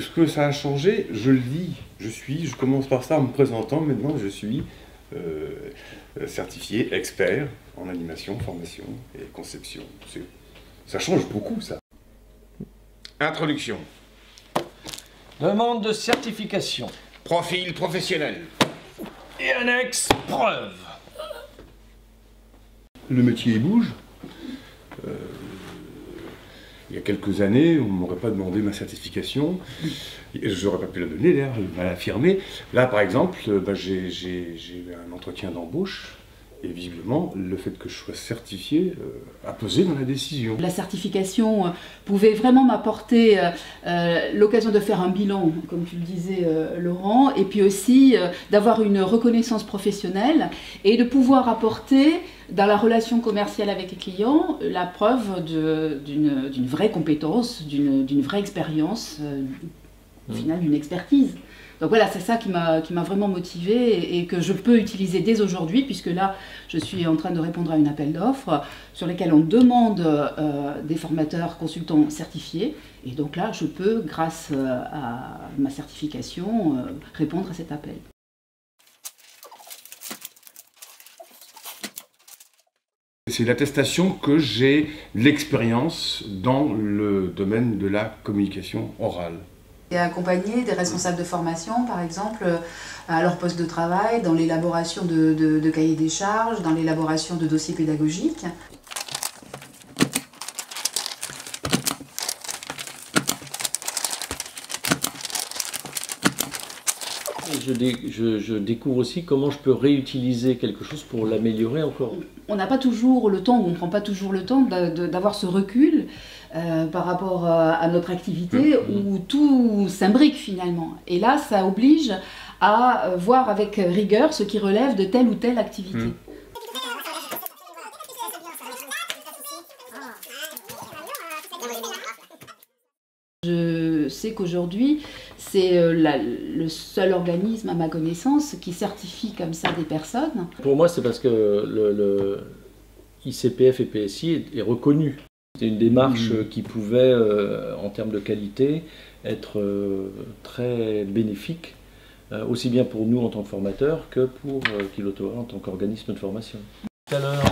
Ce que ça a changé, je le dis, je commence par ça en me présentant, maintenant je suis certifié expert en animation, formation et conception. Ça change beaucoup, ça. Introduction. Demande de certification. Profil professionnel. Et annexe preuve. Le métier bouge. Il y a quelques années, on ne m'aurait pas demandé ma certification. Je n'aurais pas pu la donner, d'ailleurs, il m'a affirmé. Là, par exemple, j'ai eu un entretien d'embauche. Et visiblement, le fait que je sois certifié a pesé dans la décision. La certification pouvait vraiment m'apporter l'occasion de faire un bilan, comme tu le disais Laurent, et puis aussi d'avoir une reconnaissance professionnelle et de pouvoir apporter dans la relation commerciale avec les clients la preuve d'une vraie compétence, d'une vraie expérience, au final d'une expertise. Donc voilà, c'est ça qui m'a vraiment motivée et que je peux utiliser dès aujourd'hui, puisque là, je suis en train de répondre à un appel d'offres sur lesquels on demande des formateurs consultants certifiés. Et donc là, je peux, grâce à ma certification, répondre à cet appel. C'est l'attestation que j'ai l'expérience dans le domaine de la communication orale. Et accompagner des responsables de formation, par exemple, à leur poste de travail, dans l'élaboration de cahiers des charges, dans l'élaboration de dossiers pédagogiques. Je découvre aussi comment je peux réutiliser quelque chose pour l'améliorer encore. On n'a pas toujours le temps, on ne prend pas toujours le temps d'avoir ce recul par rapport à notre activité où tout s'imbrique finalement. Et là, ça oblige à voir avec rigueur ce qui relève de telle ou telle activité. Je sais qu'aujourd'hui, c'est le seul organisme, à ma connaissance, qui certifie comme ça des personnes. Pour moi, c'est parce que le ICPF et PSI est reconnu. C'est une démarche qui pouvait, en termes de qualité, être très bénéfique, aussi bien pour nous en tant que formateurs que pour Kilotoa en tant qu'organisme de formation. Tout à l'heure.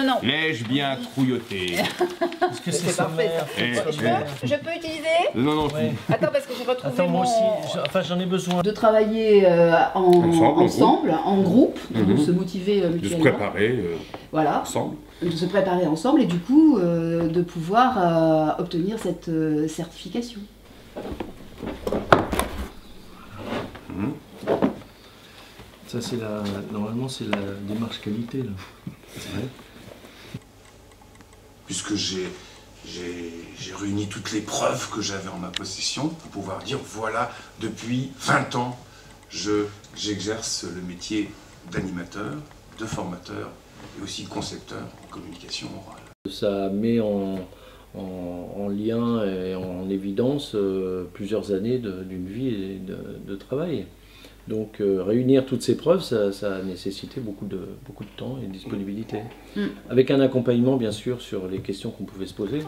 Non. L'ai-je bien trouilloté? Est-ce que c'est parfait ça. Je peux utiliser? Non. Ouais. Attends, parce que j'ai retrouvé Attends, moi aussi, j'en ai besoin. De travailler ensemble, en groupe, de se motiver mutuellement. De se préparer voilà. ensemble. De se préparer ensemble et du coup de pouvoir obtenir cette certification. Ça, normalement, c'est la démarche qualité, là. Ouais. Puisque j'ai réuni toutes les preuves que j'avais en ma possession pour pouvoir dire, voilà, depuis 20 ans, j'exerce le métier d'animateur, de formateur et aussi concepteur en communication orale. Ça met en lien et en évidence plusieurs années d'une vie de travail. Donc réunir toutes ces preuves, ça a nécessité beaucoup de temps et de disponibilité. Avec un accompagnement bien sûr sur les questions qu'on pouvait se poser.